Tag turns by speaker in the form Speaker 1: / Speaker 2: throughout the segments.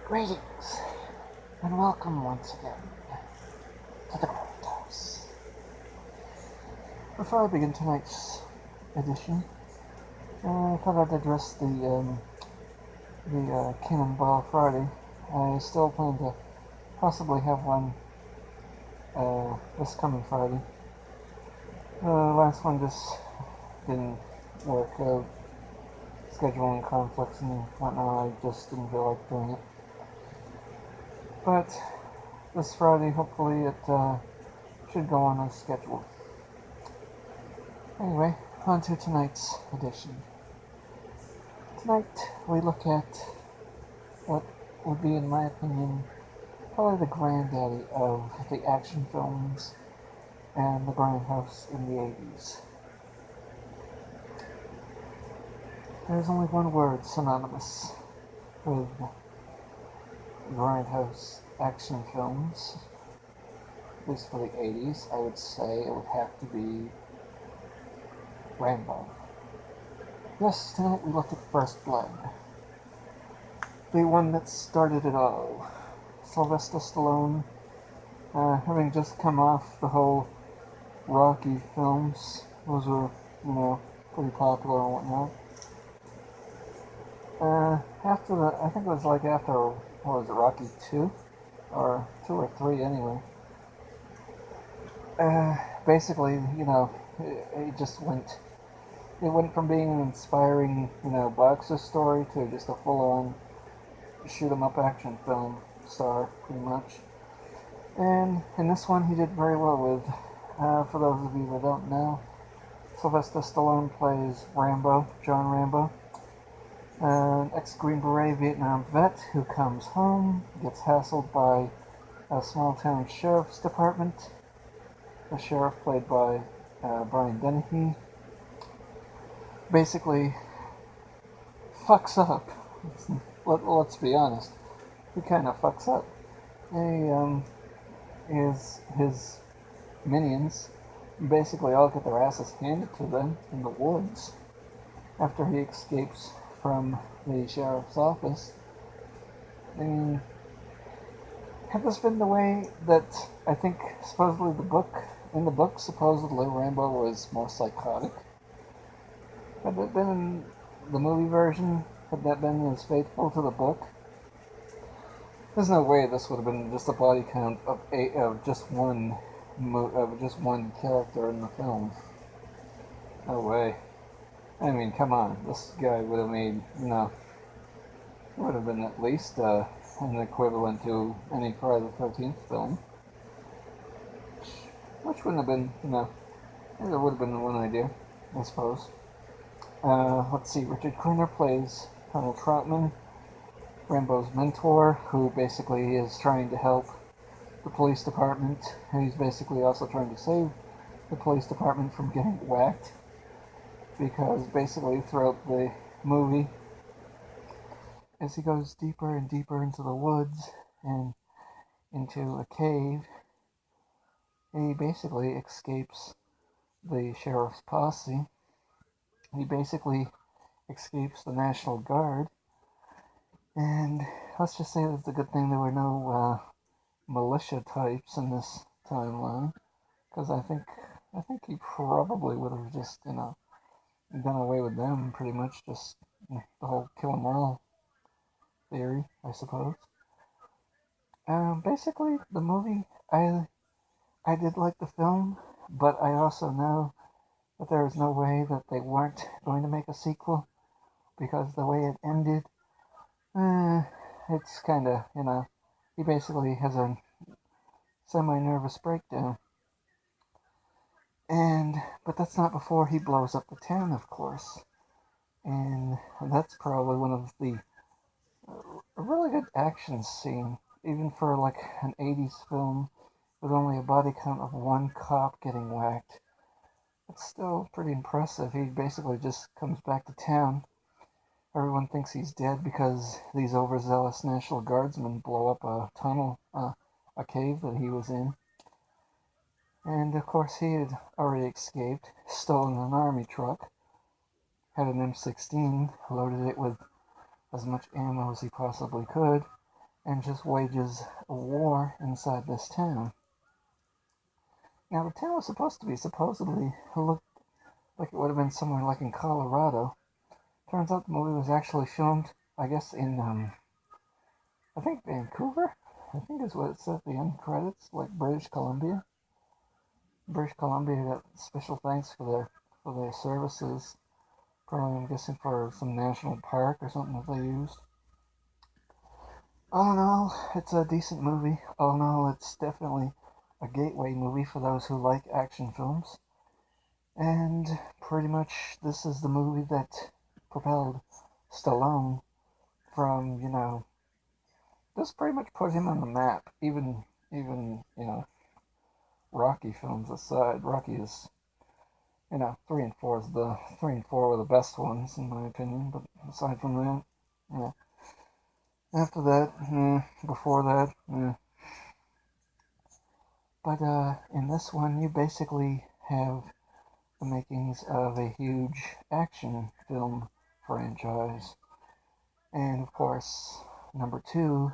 Speaker 1: Greetings, and welcome once again to the Grindhouse. Before I begin tonight's edition, I thought I'd address the CannonBall Friday. I still plan to possibly have one this coming Friday. The last one just didn't work out. Scheduling conflicts and whatnot, I just didn't feel like doing it. But this Friday, hopefully it should go on as scheduled. Anyway, on to tonight's edition. Tonight we look at what would be, in my opinion, probably the granddaddy of the action films and the Grindhouse in the 80s. There's only one word synonymous with Grindhouse action films, at least for the 80s. I would say it would have to be Rambo. Yes, tonight we look at First Blood, the one that started it all. Sylvester Stallone, having just come off the whole Rocky films, those were, pretty popular and whatnot. After I think it was like after, what was it, Rocky 2? Or 2 or 3 anyway. Basically, it just went, it went from being an inspiring, boxer story to just a full-on shoot-'em-up action film star, pretty much. And in this one, he did very well with. For those of you who don't know, Sylvester Stallone plays Rambo, John Rambo, an ex-Green Beret Vietnam vet who comes home, gets hassled by a small-town sheriff's department. The sheriff, played by Brian Dennehy, basically fucks up. Let's be honest. He kind of fucks up. His minions basically all get their asses handed to them in the woods after he escapes from the sheriff's office. I mean, had this been the way that I think supposedly in the book, supposedly Rambo was more psychotic. Had that been in the movie version, had that been as faithful to the book, there's no way this would have been just a body count of just one character in the film. No way. I mean, come on. This guy would have made, would have been at least an equivalent to any Friday the 13th film. Which wouldn't have been, it would have been one idea, I suppose. Let's see, Richard Crenna plays Colonel Troutman, Rambo's mentor, who basically is trying to help the police department. He's basically also trying to save the police department from getting whacked, because basically throughout the movie, as he goes deeper and deeper into the woods and into a cave, he basically escapes the sheriff's posse. He basically escapes the National Guard, and let's just say it's a good thing there were no militia types in this timeline, because I think he probably would have just, done away with them, pretty much. Just the whole kill 'em all theory, I suppose. Basically, the movie, I did like the film, but I also know that there is no way that they weren't going to make a sequel, because the way it ended, it's kind of, he basically has a semi-nervous breakdown. But that's not before he blows up the town, of course. And that's probably one of the a really good action scene, even for like an 80s film with only a body count of one cop getting whacked. It's still pretty impressive. He basically just comes back to town. Everyone thinks he's dead because these overzealous National Guardsmen blow up a tunnel, a cave that he was in. And of course he had already escaped, stolen an army truck, had an M16, loaded it with as much ammo as he possibly could, and just wages a war inside this town. Now, the town was supposed to be supposedly looked like it would have been somewhere like in Colorado. Turns out the movie was actually filmed, I guess, in I think Vancouver. I think is what it said at the end credits, like British Columbia. British Columbia got special thanks for their services. Probably, I'm guessing, for some national park or something that they used. All in all, it's a decent movie. All in all, it's definitely a gateway movie for those who like action films. And pretty much this is the movie that propelled Stallone from, just pretty much put him on the map. Even, Rocky films aside, Rocky is, 3 and 4 were the best ones in my opinion, but aside from that, yeah. After that, before that, But in this one, you basically have the makings of a huge action film franchise. And of course, number two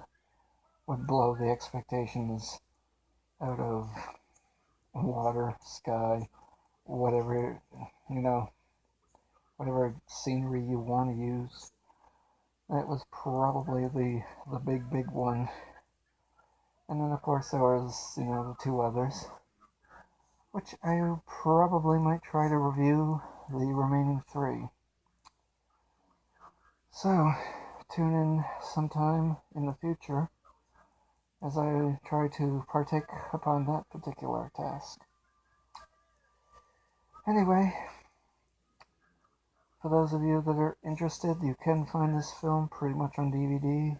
Speaker 1: would blow the expectations out of water, sky, whatever, you know, whatever scenery you want to use. That was probably the big one. And then of course there was, the two others, which I probably might try to review the remaining three. So, tune in sometime in the future as I try to partake upon that particular task. Anyway, for those of you that are interested, you can find this film pretty much on DVD,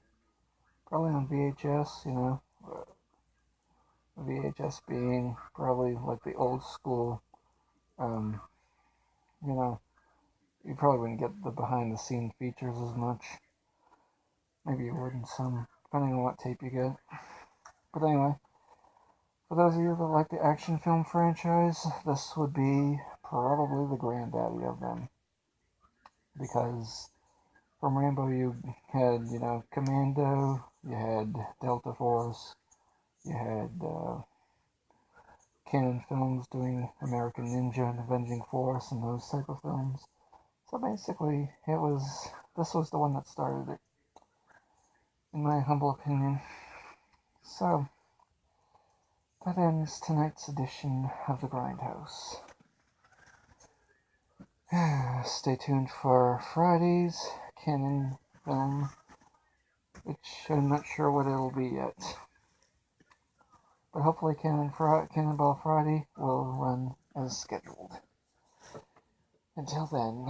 Speaker 1: probably on VHS, VHS being probably like the old school, um, you know, you probably wouldn't get the behind the scene features as much. Maybe you would in some, depending on what tape you get. But anyway, for those of you that like the action film franchise, this would be probably the granddaddy of them. Because from Rambo you had, Commando, you had Delta Force, you had Cannon Films doing American Ninja and Avenging Force and those type of films. So basically, this was the one that started it, in my humble opinion. So, that ends tonight's edition of the Grindhouse. Stay tuned for Friday's Cannon film, which I'm not sure what it'll be yet. But hopefully CannonBall Friday will run as scheduled. Until then...